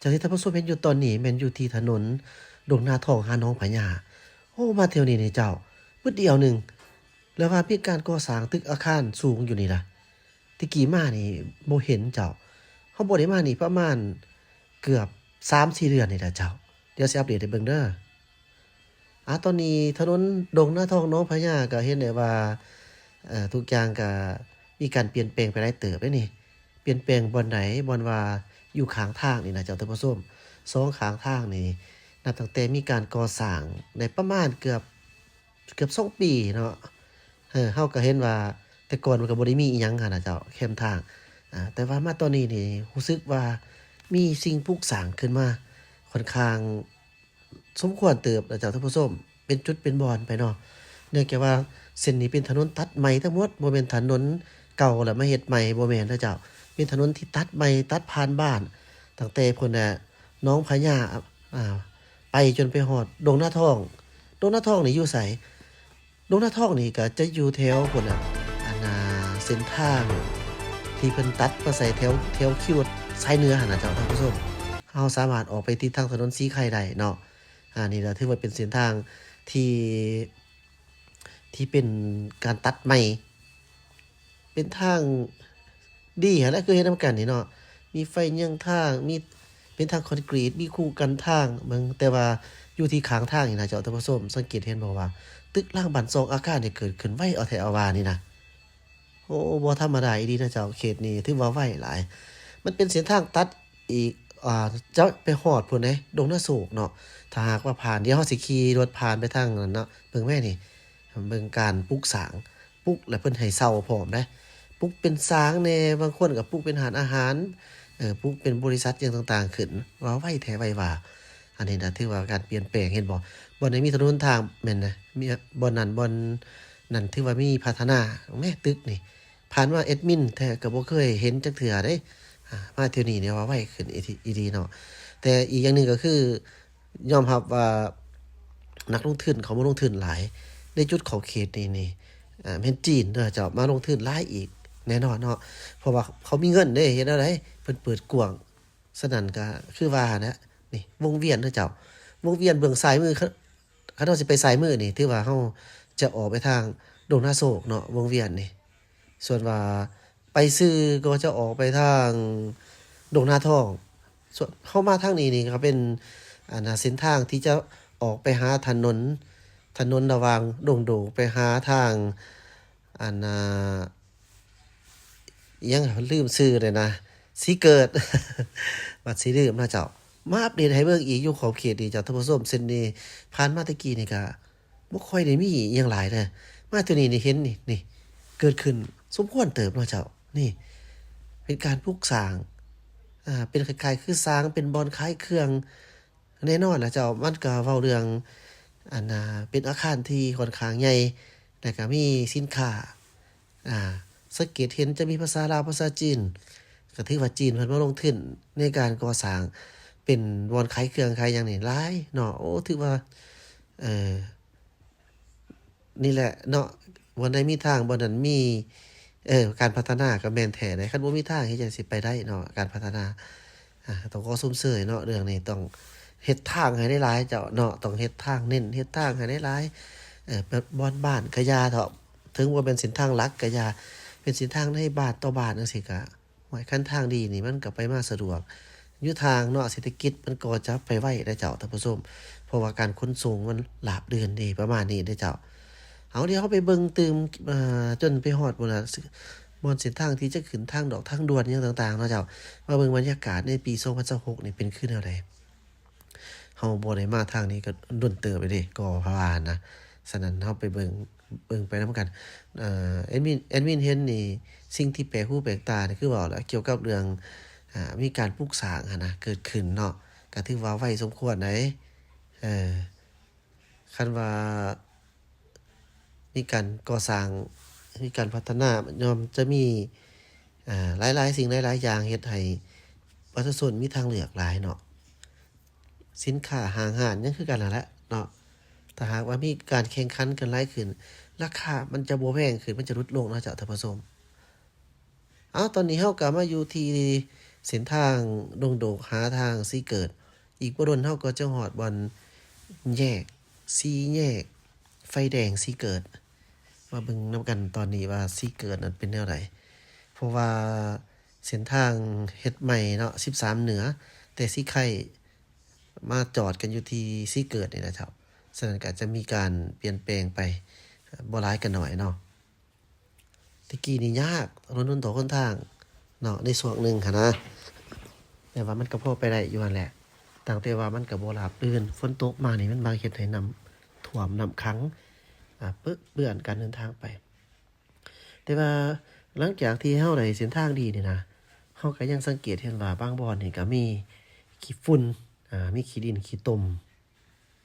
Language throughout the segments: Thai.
จากที่ท่านผู้ชมเห็นอยู่ตอนนี้แม่นอยู่ที่ถนนดงนาทองหาน้องพญาโอ้มาเที่ยวนี้นี่เจ้าปึ๊ดเดียวหนึงแล้วว่ามีการก่อสร้างตึกอาคารสูงอยู่นี่ล่ะแต่กี้มานี่บ่เห็นเจ้าเฮาบ่ได้มานี่ประมาณเกือบ3-4เดือนนี่ล่ะเจ้าเดี๋ยวสิอัปเดตให้เบิ่งเด้อตอนนี้ถนนดงนาทองน้องพญาก็เห็นได้ว่าทุกอย่างก็มีการเปลี่ยนแปลงไปหลายเติบเดะนี่เปลี่ยนแปลงบ่อนใดบ่อนว่าอยู่ข้างทางนี่นะเจ้าท่านผู้ชม สองข้างทางนี่นับตั้งแต่มีการก่อสร้างได้ประมาณเกือบ2ปีเนาะเฮาก็เห็นว่าแต่ก่อนมันก็บ่ได้มีอิหยังหั้นน่ะเจ้าแคมทางแต่ว่ามาตอนนี้นี่รู้สึกว่ามีสิ่งปลูกสร้างขึ้นมาค่อนข้างสมควรเติบนะเจ้าท่านผู้ชมเป็นจุดเป็นบอนไปเนาะเนื่องจากว่าเส้นนี้เป็นถนนตัดใหม่ทั้งหมดบ่แม่นถนนเก่าแล้วมาเฮ็ดใหม่บ่แม่นเด้อเจ้าเป็นถนนที่ตัดใหม่ตัดผ่านบ้านตั้งแต่พุ่นน่ะ น้องพญาอ่าไปจนไปฮอดดงนาทองดงนาทองนี่อยู่ไสดงนาทองนี่ก็จะอยู่แถวพุ่นน่ะอันน่ะเส้นทางที่เพิ่นตัดมาใส่แถวคิวซ้ายเหนือหั่นน่ะเจ้าท่านผู้ชมเราสามารถออกไปทิศทางถนนสีไข่ได้เนาะนี่ล่ะถือว่าเป็นเส้นทางที่ที่เป็นการตัดใหม่เป็นทางดีหั้นแหละคือเฮ็ดนำกันนี่เนาะมีไฟเยี่ยงทางมี เป็นทางคอนกรีตมีคู่กันทางเบิ่งแต่ว่าอยู่ที่ข้างทางนี่นะเจ้าท่านผู้ชมสังเกตเห็นบ่ว่าตึกรางบ้านทรงอาคารนี่เกิดขึ้นไวเอาแท้เอาว่านี่นะโอ้บ่ธรรมดาอีหลีนะเจ้าเขตนี้ถือว่าไวหลายมันเป็นเส้นทางตัดอีกจะไปฮอดพุ่นเด้ดงนาโศกเนาะถ้าหากว่าผ่านเดี๋ยวเราสิขี่รถผ่านไปทางนั้นเนาะเบิ่งแม่นี่เบิ่งการปลูกสร้างปลูกแล้วเพิ่นให้เช่าพร้อมเด้ปลูกเป็นสางแหน่บางคนก็ปลูกเป็นร้านอาหาร ปุ๊บเป็นบริษัทอย่างต่างๆขึ้นว่าไวแท้ไวว่าอันนี้นะถือว่าการเปลี่ยนแปลงเห็นบ่บ่อนไหนมีถนนหนทางแม่นนะมีบ่อนนั้นบ่อนนั้นถือว่ามีพัฒนาแม่ตึกนี่ผ่านมาแอดมินแท้ก็บ่เคยเห็นจักเทื่อเด้มาเที่ยวนี้เนี่ยว่าไวขึ้นอีหลีเนาะแต่อีกอย่างหนึ่งก็คือยอมรับว่านักลงทุนเขามาลงทุนหลายในจุดเขาเขตนี่แม่นจีนเด้อเจ้ามาลงทุนหลายอีกแน่นอนเนาะ เพราะว่าเขามีเงินเด้เฮ็ดแนวใดเพิ่นเปิดกว้างฉะนั้นก็คือว่านะนี่วงเวียนเด้อเจ้าวงเวียนเบื้องซ้ายมือคันเราสิไปซ้ายมือนี่ถือว่าเราจะออกไปทางดงนาโศกเนาะวงเวียนนี่ส่วนว่าไปซื้อก็จะออกไปทางดงนาทองส่วนเข้ามาทางนี้นี่ก็เป็นเส้นทางที่จะออกไปหาถนนระหว่างดงโดงไปหาทางอันน่ะ ยังลืมชื่อเลยนะสีเกิดบัดสิลืมนะเจ้ามาอัปเดตให้เบิ่งอีกอยู่ขอบเขตนี่เจ้าท่านผู้ชมเส้นนี้ผ่านมาแตะกี้นี่ก็บ่ค่อยได้มีอิหยังหลายเด้อมาเที่ยวนี้นี่เห็นนี่เกิดขึ้นสมควรเติบเนาะเจ้านี่เป็นการปลูกสร้างเป็นคล้ายๆคือสร้างเป็นบ่อนขายเครื่องแน่นอนล่ะเจ้ามันก็เว้าเรื่องเป็นอาคารที่ค่อนข้างใหญ่แล้วก็มีสินค้าอ่า สังเกตเห็นจะมีภาษาลาวภาษาจีนก็ถือว่าจีนเพิ่นมาลงทุนในการก่อสร้างเป็นบ่อนขายเครื่องขายหยังนี่หลายเนาะโอ้ถือว่าเอ่อนี่แหละเนาะบ่อนใดมีทางบ่อนนั้นมีการพัฒนาก็แม่นแท้เดะคันบ่มีทางเฮ็ดจั่งสิไปได้เนาะการพัฒนาต้องขอชมเชยเนาะเรื่องนี้ต้องเฮ็ดทางให้ได้หลายเจ้าเนาะต้องเฮ็ดทางเน้นเฮ็ดทางให้ได้หลายแบบบ่อนบ้านก็อย่าเถาะถึงว่าเป็นเส้นทางหลักก็อย่า เป็นเส้นทางในบ้านต่อบ้านจังซี่ก็ห้วยคันทางดีนี่มันก็ไปมาสะดวกอยู่ทางเนาะเศรษฐกิจมันก็จะไปไวเด้อเจ้าท่านผู้ชมเพราะว่าการขนส่งมันหลาบลื่นดีประมาณนี้เด้อเจ้าเอาเดี๋ยวเราไปเบิ่งตืมจนไปฮอดพุ่นน่ะบ่อนเส้นทางที่จะขึ้นทางดอกทางด่วนอิหยังต่างๆเนาะเจ้ามาเบิ่งบรรยากาศในปี2026นี่เป็นคือแนวใดเราบ่ได้มาทางนี้ก็โดนเติบแล้วเด้ก็ว่านะฉะนั้นเราไปเบิ่งไปนำกันแอดมินเห็นนี่สิ่งที่แปลกหูแปลกตานี่คือเว้าแล้วเกี่ยวกับเรื่องมีการปลูกสร้างหั้นนะเกิดขึ้นเนาะก็ถือว่าไวสมควรเดะเออคันว่ามีการก่อสร้างมีการพัฒนาย่อมจะมีหลายๆสิ่งหลายๆอย่างเฮ็ดให้ประชาชนมีทางเลือกหลายเนาะสินค้าห้างร้านยังคือกันนั่นแหละเนาะถ้าหากว่ามีการแข่งขันกันหลายขึ้นราคามันจะบ่แพงขึ้นมันจะลดลงเนาะเจ้าท่านผู้ชม ตอนนี้เราก็มาอยู่ที่ เส้นทางดงโดกหาทางสีเกิด อีกบ่ดนเฮาก็จะฮอดบอนแยก4แยก ไฟแดงสีเกิดมาเบิ่งนํกันตอนนี้ว่าสีเกิดนั้นเป็นแนวใดเพราะว่าเส้นทางเฮ็ดใหม่เนาะ13เหนือ แต่สีไข่มาจอดกันอยู่ที่สีเกิดนี่แหละครับฉะนั้นก็จะมีการเปลี่ยนแปลงไปบ่หลายก็น้อยเนาะตะกี้นี่ยากถนนต่อคนทางเนาะในส่วนหนึงหันนะแต่ว่ามันก็พอไปได้อยู่นั่นแหละตั้งแต่ว่ามันก็บ่ราบรื่นฝนตกมานี่มันบางเฮ็ดให้น้ำท่วมน้ำขังเปื้อนการเดินทางไป แต่ว่าหลังจากที่เฮาได้เส้นทางดีนี่นะเฮาก็ยังสังเกตเห็นว่าบางบ่อนนี่ก็มีขี้ฝุ่นมีขี้ดินขี้ตม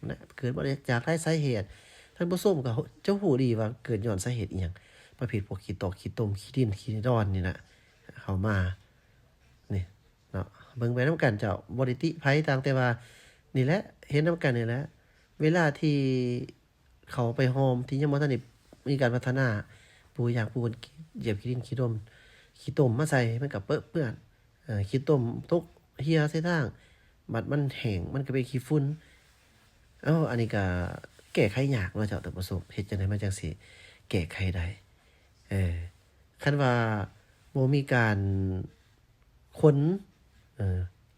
นะเกิดบ่ได้จากหลายสาเหตุท่านผู้ชมก็เจ้าฮู้ดีว่าเกิดย้อนสาเหตุอิหยังประเภทพวกขี้ตอกขี้ตมขี้ดินขี้ดอนนี่น่ะเข้ามานี่เนาะเบิ่งไปนำกันเจ้าบ่ได้ติไผต่างแต่ว่านี่แหละเห็นนำกันนี่แหละเวลาที่เขาไปโฮมที่ยังบ่ทันได้มีการพัฒนาปูอย่างปูนเหยียบขี้ดินขี้ดมขี้ตมมาใส่มันก็เปื้อนขี้ตมตกเหี่ยใส่ทางบัดมันแห้งมันก็เป็นขี้ฝุ่นอันนี้ก็แก้ไขยากเนาะเจ้าท่านผู้ชมเฮ็ดจังได๋มันจังสิแก้ไขได้คันว่าบ่มีการค้น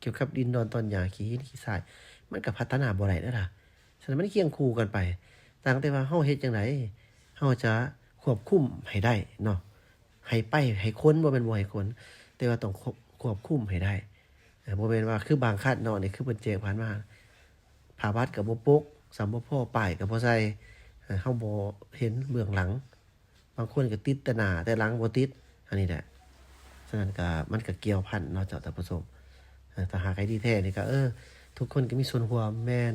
เกี่ยวกับดินดอนตอนหญ้าขี้หินขี้ทรายมันก็พัฒนาบ่ได้เด้อล่ะฉะนั้นมันเคียงคู่กันไปต่างแต่ว่าเฮาเฮ็ดจังได๋เฮาจะควบคุมให้ได้เนาะให้ไปให้ค้นบ่แม่นบ่ให้ค้นแต่ว่าต้องควบคุมให้ได้บ่แม่นว่าคือบางคันเนาะนี่คือเพิ่นแจ้งผ่านมาภาวัดก็บ่ปกสำบ่พอป้ายก็บ่ใส่เฮาบ่เห็นเบื้องหลังบางคนก็ติดแต่หน้าแต่หลังบ่ติดอันนี้แหละฉะนั้นก็มันก็เกี่ยวพันเนาะเจ้าท่านผู้ชมถ้าหากให้ดีแท้นี่ก็ทุกคนก็มีส่วนร่วมแม่น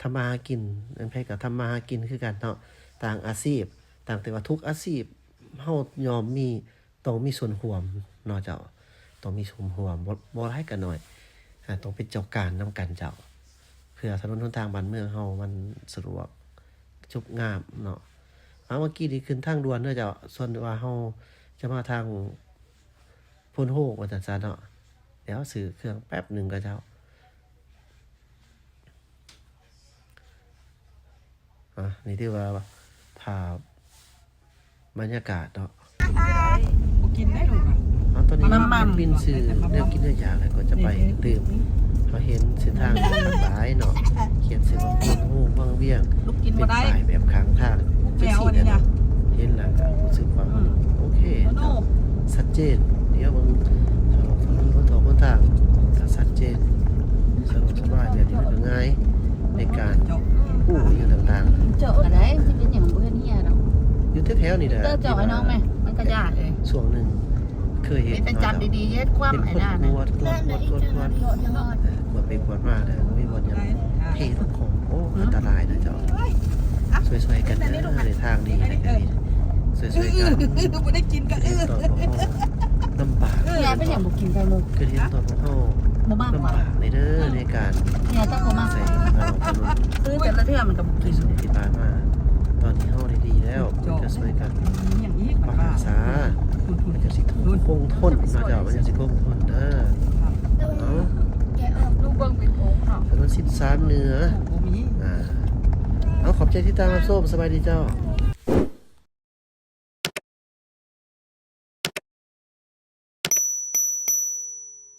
ทำมาหากินอันไผก็ทำมาหากินคือกันเนาะต่างอาชีพต่างแต่ว่าทุกอาชีพเฮายอมมีต้องมีส่วนร่วมเนาะเจ้าต้องมีส่วนร่วมบ่หลายก็น้อยต้องเป็นเจ้าการนำกันเจ้าเพื่อถนนหนทางบ้านเมืองเฮามันสะดวกจบงามเนาะเมื่อกี้นี่ขึ้นทางด่วนเด้อเจ้าส่วนว่าเฮาจะมาทางพนโฮกว่าจังซั่นเนาะเดี๋ยวซื้อเครื่องแป๊บหนึงก็เจ้านี่ถือว่าภาพบรรยากาศเนาะ บ่กินได้ลูกอ่ะ ตอนนี้บินซื้อแนวกินเนื้อย่างแล้วก็จะไปดื่มเขาเห็นเส้นทางหลายเนาะเขียนเส้นว่าคนหูบางเวียง ลูกกิน เป็ บ่ น ได้ ป้ายแบบข้างทาง แก้วอันนี้จ้ะ เห็นแล้วก็รู้สึกว่าโอเคชัดเจนเดี๋ยวมึงถนนคนทางก็ชัดเจนสะดวกสบายแบบนี้มันก็ง่ายในการกู้อยู่ต่าง เจาะอะไรที่เป็นอย่างเพื่อนเฮียเนาะ ๆอยู่แถวๆนี่แหละ เจาะให้น้องไหมมันก็ยากเลย ช่วงหนึงเคยเห็น เป็นจับดีๆเย็ดคว่ำ เป็น ไอ้ คน นั่น กวดกวดไปกวดมาเลยไม่บอลยังเททุกของโอ้อันตรายนะเจ้าสวยๆกันนะในทางดีนะสวยๆกัน บ่ได้กินก็ เห็นตอนพ่อลำบาก เฮียเป็นอย่างบุกินไก่มุก คือเห็นตอนพ่อ บ่มาก ลำ กว่า บากในเด้อในการ เฮียต้องบ่มาก ใส่ถนน ซื้อแต่ละเทื่อมันก็บุ ที่ กิน สุดที่ผ่านมาตอนนี้เฮาได้ดีแล้วจะสวยกัน อย่างนี้ ปรักษามันจะสิคงทนนะเจ้ามันจะสิคงทนเด้อเนาะ ลูกเบิ่งเป็นโค้งเนาะ ถนน13เหนือ บ่มี เอาขอบใจที่ตามรับชมสบายดีเจ้า ส